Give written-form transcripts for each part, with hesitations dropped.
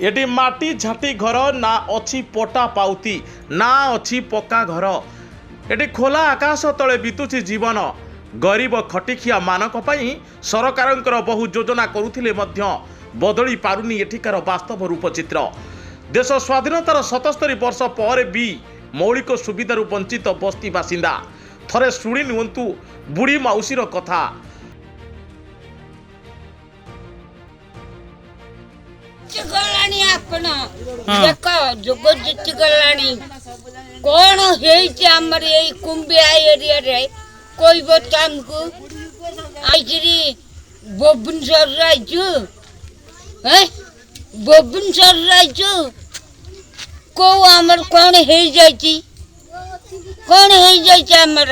Eighty माटी झाटी घर ना अच्छी पटा पाउती ना अच्छी पक्का घर। एटी खोला आकाश तले बीतुची जीवन। गरीब खटिखिया मानक पई सरकारंकर बहु योजना करुथिले मध्य बदली पारुनी एठिकार वास्तव रूपचित्र। देश स्वाधीनतार 77 वर्ष पर भी मौलिक सुविधार वंचित बस्ती बासिंदा। थरे शुणी नियंतु बुढ़ी माउसीर कथा। गलानी आपण देख जोग जिति गलानी कौन हेइछि हमर एई कुंबिया एरिया रे कोई बता हमको आइगिरी भुवनेश्वर राजू हैं भुवनेश्वर राजू को हमर कौन हेइ जाइछि कौन हेइ जाइछि हमर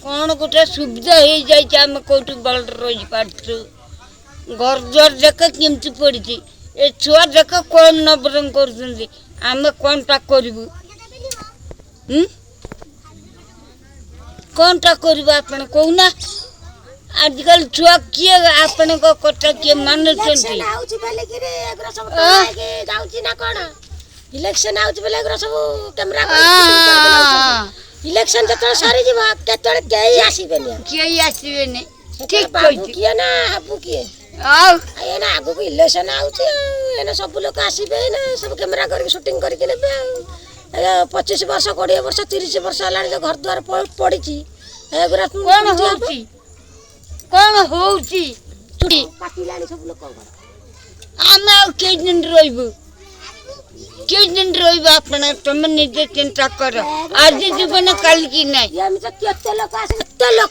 कौन गोटे सुविधा हेइ जाइछि हम कोठी बल रोज पाछु घर द्वार देख केमति पड़िछि ए छुआ देख कौन नबरंग कर आम कौन टा करू कौन टा करू आपण कहूना आजकल छुआ किए आपण को कथा किए मानुछंती इलेक्शन आउछ बेले एगरा सब कैमरा इलेक्शन जत सारी जीवा केतळे केई आसीबेनी ठीक कहै किए ना हाबू किए आउ एना आगु को इलेक्शन आउछ एना सब लोग आसीबे ना सब कैमरा करके शूटिंग करके नेबे 25 वर्ष 20 वर्ष 30 वर्ष लानी घर द्वार पड़ी छी एगरा कौन होउची चुड़ी पाटी लानी सब लोग आमे के दिन रोइबो के दिन रोइबो आपण तुम निजे चिंता कर आज जीवन काल की नहीं हम तो केते लोग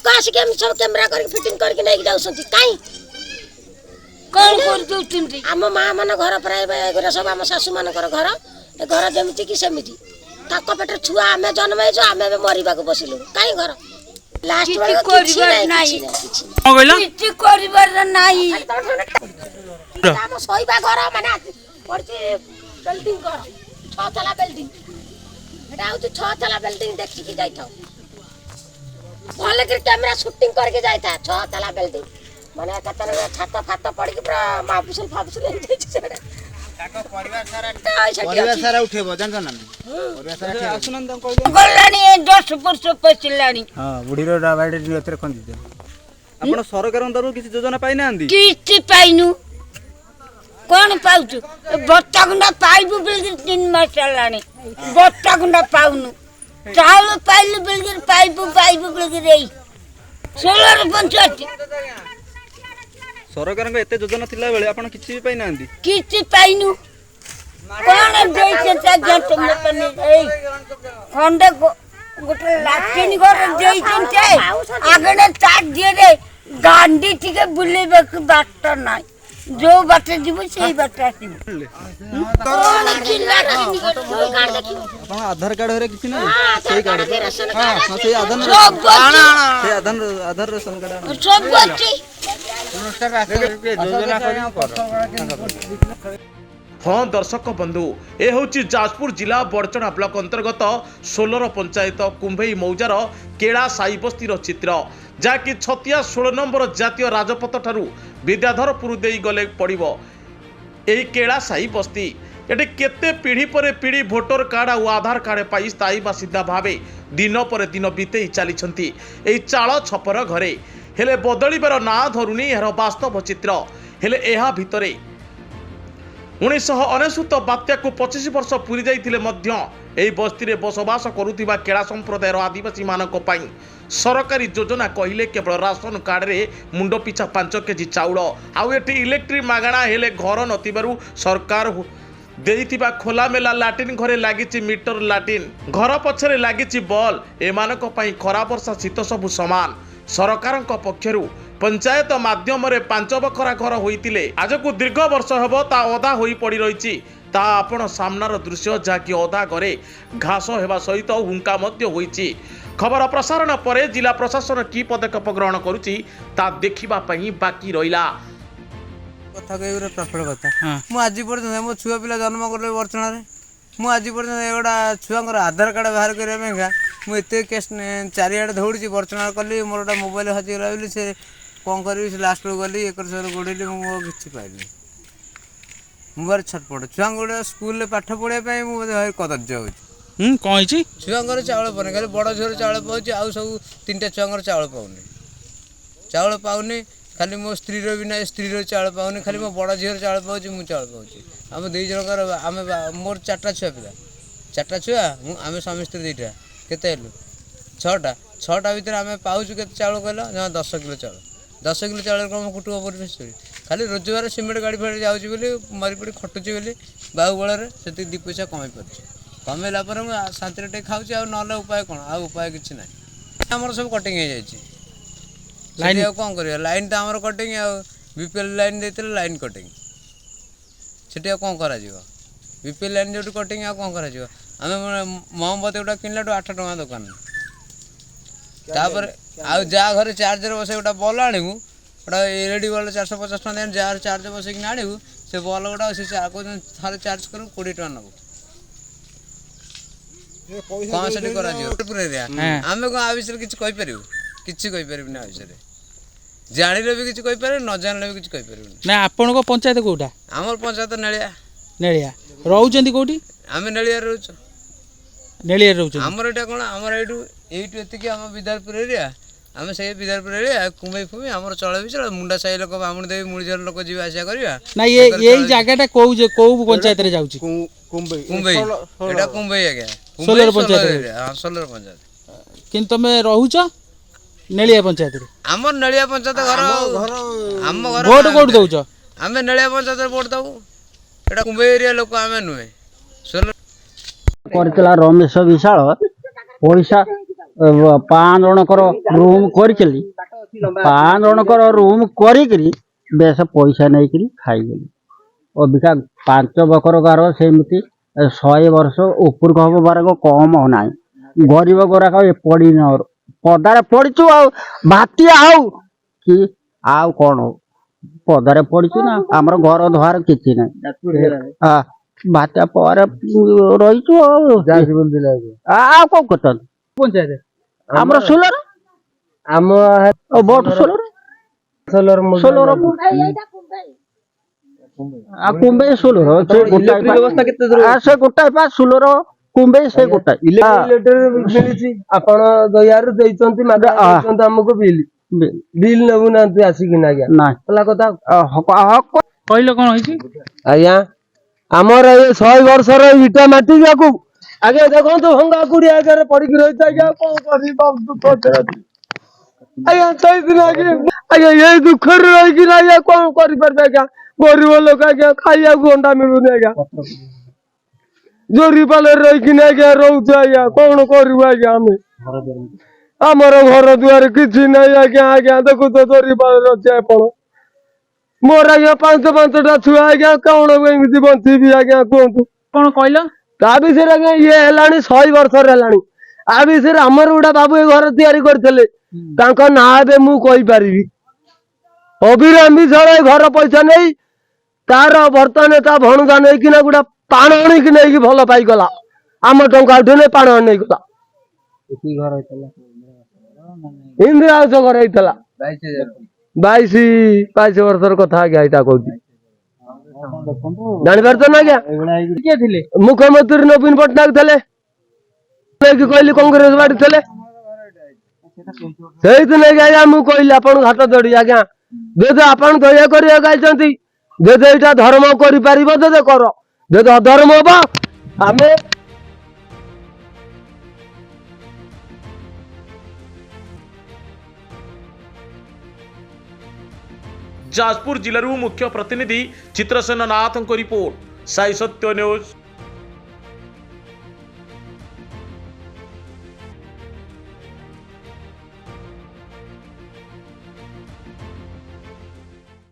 आसी के हम सब कैमरा करके फिटिंग करके नहीं जाउसंती काई कौन कर दोचंती आम माँ मान घर प्राय एगुरा सब आम शाशु मान घर ए घर जमीती कि सेमिति ताक पेट छुआ आम जन्म आम मरवा बसिलु कहीं घर लास्ट आम शोवा घर माने बिल्डिंग घर 6 तला बिल्डिंग एटा होती 6 तला बिल्डिंग देखि जाई था भले के कैमरा शूटिंग करके जाई था 6 तला बिल्डिंग माने कतन छात फात पड़ के पूरा मापुसल फापुसल हो जाई छै ताको परिवार सारा उठेबो जानछ ना परिवार सारा आसुनन त कहले गलानी 10 वर्ष पछिलानी हां बुढीरो डाबाडे नियतर कोन दिते आपण सरकारन दरु किछि योजना पाइ नांदी किछि पाइनु कौन पाउछु बट्टा गुंडा पाइबु बिलगिर 3 मास लानी बट्टा गुंडा पाउनु चाउल पाइलु बिलगिर पाइबु बिलगिर एई 16 पंचायत सरकार को एते योजना थिला बेले आपण किछि भी पाइ नांदी किछि पाइनु कौन देइछे ता गंत में पने एई खंडे गोटे लाटिन घर देइछन ते आगने ताक दिए रे गांडी टिके बुलेबे के बाट नाइ जो बाटे जीव सेही बाटे आसीबो कौन जिल्ला कार्ड देखिबो आपण आधार कार्ड रे किछि ना सेही कार्ड हां सेही आधार रेशन कार्ड सब अछि योजना करी हाँ दर्शक बंधु ए होची जाजपुर जिला बड़चना ब्लॉक अंतर्गत 16 पंचायत कुंभई मौजार केड़ा साई बस्तीर चित्र जहाँकि छतिया 16 नंबर जातीय राजपथ ठारू विद्याधरपुर दे गले पड़िबो एही केड़ा साई बस्ती। एटी केते पीढ़ी पर पीढ़ी भोटर कार्ड और आधार कार्ड पाई स्थायी बासिंदा भावे दिन पर दिन बीतेई चली एही चाल छपर घरे हेले बदलिबार ना धरुनी यार वास्तव चित्र। हेले एहा भितरे 1999 बात्या को 25 वर्ष पूरी जाइथिले मध्य एही बस्ती रे बसवास करुथिबा केड़ा संप्रदायर आदिवासी मानक पई सरकारी योजना कहिले केवल राशन कार्ड रे मुंड पिछा 5 केजी चाउल आउ एठी इलेक्ट्रिक मागणा हेले घर नथिबारु सरकार देइथिबा खोला मेला लाटिन घरे लागिछि मीटर लाटिन घर पछरे लागिछि बल एमानक पई खरा वर्षा शीत सबु समान। सरकारक पक्षरु पंचायत माध्यम रे 5 बखरा घर होइतिले आज को दीर्घ वर्ष हेबो ता अधा होई पड़ी रहिछि ता आपण सामनार दृश्य जाकि अधा घरे घास हेबा सहित हुंका मध्य होइछि। खबर प्रसारण परे जिला प्रशासन की पदक्षेप ग्रहण करुछि ता देखिबा पई बाकी रहिला। कथा कहबरे प्रफल कथा मु आज पर्यंत मो छुआ पिला जन्म करले वर्चना रे मु आज पर्यंत एगोडा छुआंकर आधार कार्ड बाहर करे मेगा मु एते केस चारिआडे दौड़ी वर्चना कली मोर गोटा मोबाइल हजिगला बोली से कौन करी लास्ट गली एक गोड़े मु किसी पाइली ମୁଁ ଭାରି ଛଟପଟ ଛୁଆଙ୍କୁ ଗୋଟେ ସ୍କୁଲରେ ପାଠ ପଢ଼ିବା ପାଇଁ ମୁଁ ଭାରି କଦର୍ଯ୍ୟ ହେଉଛି। କ'ଣ ହେଇଛି? ଛୁଆଙ୍କର ଚାଉଳ ପାଉନି, ଖାଲି ବଡ଼ ଝିଅର ଚାଉଳ ପାଉଛି, ଆଉ ସବୁ 3ଟା ଛୁଆଙ୍କର ଚାଉଳ ପାଉନି। ଖାଲି ମୋ ସ୍ତ୍ରୀର ବି ନାହିଁ, ସ୍ତ୍ରୀର ଚାଉଳ ପାଉନି, ଖାଲି ମୋ ବଡ଼ ଝିଅର ଚାଉଳ ପାଉଛି, ମୁଁ ଚାଉଳ ପାଉଛି। ଆମ 2 ଜଣଙ୍କର ଆମେ ମୋର 4ଟା ଛୁଆ ପିଲା, 4ଟା ଛୁଆ ଆମେ ସ୍ୱାମୀ ସ୍ତ୍ରୀ 2ଟା, କେତେ ହେଲୁ 6ଟା ଭିତରେ ଆମେ ପାଉଛୁ କେତେ ଚାଉଳ କହିଲ? ଜମା 10 କିଲୋ ଚାଉଳ। 10 କିଲୋ ଚାଉଳରେ କ'ଣ କୁଟୁମ୍ବ ପରିବେଶ ଖାଲି ରୋଜଗାର ସିମେଣ୍ଟ ଗାଡ଼ି ଫାଡ଼ି ଯାଉଛି ବୋଲି ମାରିପଡ଼ି ଖଟୁଛି ବୋଲି ବାହୁବଳରେ ସେତିକି 2 ପଇସା କମାଇ ପାରୁଛି। କମେଇଲା ପରେ ମୁଁ ଶାନ୍ତିରେ ଟିକେ ଖାଉଛି, ଆଉ ନହେଲେ ଉପାୟ କ'ଣ? ଆଉ ଉପାୟ କିଛି ନାହିଁ। ଆମର ସବୁ କଟିଂ ହେଇଯାଇଛି, ଲାଇନ୍ ଆଉ କ'ଣ କରିବା? ଲାଇନ୍ ତ ଆମର କଟିଂ, ଆଉ BPL ଲାଇନ୍ ଦେଇଥିଲେ ଲାଇନ୍ କଟିଂ, ସେଠି ଆଉ କ'ଣ କରାଯିବ? BPL ଲାଇନ୍ ଯେଉଁଠି କଟିଂ, ଆଉ କ'ଣ କରାଯିବ? ଆମେ ମହମବତୀ ଗୋଟେ କିଣିଲାଠୁ 8 ଟଙ୍କା ଦୋକାନରେ। ତାପରେ ଆଉ ଯାହା ଘରେ ଚାର୍ଜରେ ବସେଇ ଗୋଟେ ବଲ୍ ଆଣିବୁ, ଗୋଟେ LED ବଲ୍ 450 ଟଙ୍କା ଦେଇ ଯାହା ଚାର୍ଜ ବସେଇକିନା ଆଣିବୁ, ସେ ବଲ୍ ଗୁଡ଼ା ସେ ଥରେ ଚାର୍ଜ କରିବୁ 20 ଟଙ୍କା ନେବୁ। କ'ଣ ସେଠି କରାଯିବ? ଆମେ କ'ଣ ଆ ବିଷୟରେ କିଛି କହିପାରିବୁ? କିଛି କହିପାରିବୁନି ଆ ବିଷୟରେ। ଜାଣିଲେ ବି କିଛି କହିପାରିବୁ, ନ ଜାଣିଲେ ବି କିଛି କହିପାରିବୁନି। ନା ଆପଣଙ୍କ ପଞ୍ଚାୟତ କୋଉଟା? ଆମର ପଞ୍ଚାୟତ ନେଳିଆ। ନେଳିଆ। ରହୁଛନ୍ତି କୋଉଠି? ଆମେ ନେଳିଆରେ ରହୁଛୁ। ନେଳିଆରେ ରହୁଛନ୍ତି। ଆମର ଏଇଟା କ'ଣ? ଆମର ଏଇଠୁ ଏତିକି ଆମ ବିଧାରପୁର ଏରିଆ। ଆମେ ସେଇ ବିଧାରପୁର ଏରିଆ କୁମ୍ଭେଇ ଫୁମି ଆମର ଚଳେ ବିଚଳ, ମୁଣ୍ଡା ସାହି ଲୋକ, ବାମୁଣି ଦେବି, ମୁଳିଝର ଲୋକ ଯିବା ଆସିବା କରିବା। ନା ଏଇ ଜାଗାଟା କୋଉ ପଞ୍ଚାୟତରେ ଯାଉଛି? କୁମ୍ଭେଇ। ଏଇଟା କୁମ୍ଭେଇ ଆଜ୍ଞା, ଷୋଲର ପଞ୍ଚାୟତ। ହଁ, ଷୋଲର ପଞ୍ଚାୟତ। କିନ୍ତୁ ତମେ ରହୁଛ ନେଳିଆ ପଞ୍ଚାୟତରେ? ଆମର ନେଳିଆ ପଞ୍ଚାୟତ ଘର। ଆମ ଘର ଭୋଟ କୋଉଠି ଦଉଛ? ଆମେ ନେଳିଆ ପଞ୍ଚାୟତରେ ଭୋଟ ଦବୁ। ଏଇଟା କୁମ୍ଭେଇ ଏରିଆ ଲୋକ ଆମେ ନୁହେଁ। କରିଥିଲା ରମେଶ ବିଶାଳ ପଇସା 5 ଜଣଙ୍କର ରୁମ୍ କରିଥିଲି, 5 ଜଣଙ୍କର ରୁମ୍ କରିକିରି ବେଶ ପଇସା ନେଇକିରି ଖାଇଗଲି। ଅବିକା 5 ବକର ଗାର ସେମିତି 100 ବର୍ଷ ଉପରକୁ ହବ ବାରକ କମ ନାହିଁ। ଗରିବ ଗୁରାକ ଏ ପଡ଼ି ପଦାରେ ପଡ଼ିଛୁ, ଆଉ ବାତିଆ ହଉ କି ଆଉ କ'ଣ ପଦାରେ ପଡ଼ିଛୁ ନା, ଆମର ଘର ଦ୍ୱାର କିଛି ନାହିଁ। ବାତ୍ୟା ପରେ ରହିଛୁ, ଆଉ କ'ଣ କରୁଛନ୍ତି? ପଞ୍ଚାୟତ ଆମର ଷୋଲର, ଆମ ଭୋଟ ଷୋଲର କୁମ୍ଭେଇ ଷୋଲର, ସେ ଗୋଟାଏ ପା ଷୋଲର କୁମ୍ଭେଇ, ସେ ଗୋଟାଏ। ଆପଣ ଦୟାରୁ ଦେଇଛନ୍ତି ଆମକୁ ବିଲ୍ ନେବୁନାହାନ୍ତି ଆସିକିନା ଆଜ୍ଞା କଥା କହିଲ କ'ଣ ହେଇଛି? ଆଜ୍ଞା ଆମର ଏ 100 ବର୍ଷର ଇଟା ମାଟି ଯାକୁ ଆଜ୍ଞା ଦେଖନ୍ତୁ ଭଙ୍ଗା କୁଡି ଆଗରେ ପଡିକି ରହିଛି ଆଜ୍ଞା, କ'ଣ କରିବି ଆଜ୍ଞା? ସେଇଦିନ ଆଜ୍ଞା ଏଇ ଦୁଃଖରେ ରହିକିନା ଆଜ୍ଞା କ'ଣ କରିପାରିବେ ଆଜ୍ଞା? ଗରିବ ଲୋକ ଆଜ୍ଞା, ଖାଇବାକୁ ଅଣ୍ଡା ମିଳୁନି ଆଜ୍ଞା, ଜୋରି ପାଲରେ ରହିକିନା ଆଜ୍ଞା ରହୁଛୁ ଆଜ୍ଞା, କ'ଣ କରିବୁ ଆଜ୍ଞା? ଆମର ଘର ଦୁଆର କିଛି ନାହିଁ ଆଜ୍ଞା ଦେଖୁଛ ଜୋରି ପାଲରେ ଅଛି ଆପଣ। ମୋର ଆଜ୍ଞା 5ଟା ଛୁଆ ଆଜ୍ଞା, କ'ଣ ଏମିତି ବଞ୍ଚିବି ଆଜ୍ଞା କୁହନ୍ତୁ? କ'ଣ କହିଲ? ତା ବିଷୟରେ ଆଜ୍ଞା ଇଏ ହେଲାଣି 100 ବର୍ଷର ହେଲାଣି। ଆ ବିଷୟରେ ଆମର ଗୋଟେ ବାବୁ ଏ ଘର ତିଆରି କରିଥିଲେ, ତାଙ୍କ ନାଁ ଏବେ ମୁଁ କହିପାରିବି। ଅଭିରାମ ବିଶାଳ ଏ ଘର ପଇସା ନେଇ ତାର ବର୍ତ୍ତମାନ ତା ଭଣଜା ନେଇକିନା ଗୋଟେ ପାଣ ଆଣିକି ନେଇକି ଭଲ ପାଇଗଲା। ଆମ ଟଙ୍କା ଉଠେ ନେଇ ପାଣ ନେଇଗଲା। ଇନ୍ଦିରା ଆବାସ ଘର ହେଇଥିଲା 22 ବର୍ଷର କଥା ଆଜ୍ଞା, ଏଇଟା କହୁଛି। ଜାଣିପାରୁଛ ନା ଆଜ୍ଞା? କିଏ ଥିଲେ? ମୁଖ୍ୟମନ୍ତ୍ରୀ ନବୀନ ପଟ୍ଟନାୟକ ଥିଲେ, କହିଲି କଂଗ୍ରେସ ବାଡି ଥିଲେ। ସେଇଥିଲାଗି ଆଜ୍ଞା ମୁଁ କହିଲି ଆପଣ ହାତ ଯୋଡି ଆଜ୍ଞା, ଯଦି ଆପଣ ଦୟା କରିବାକୁ ଆଇଛନ୍ତି, ଯଦି ଏଇଟା ଧର୍ମ କରିପାରିବ ଯଦି କର, ଯଦି ଅଧର୍ମ ହବ ଆମେ ଯାଜପୁର ଜିଲ୍ଲାରୁ ମୁଖ୍ୟ ପ୍ରତିନିଧି ଚିତ୍ରସେନ ନାଥଙ୍କ ରିପୋର୍ଟ, ସାଇ ସତ୍ୟ ନ୍ୟୁଜ୍।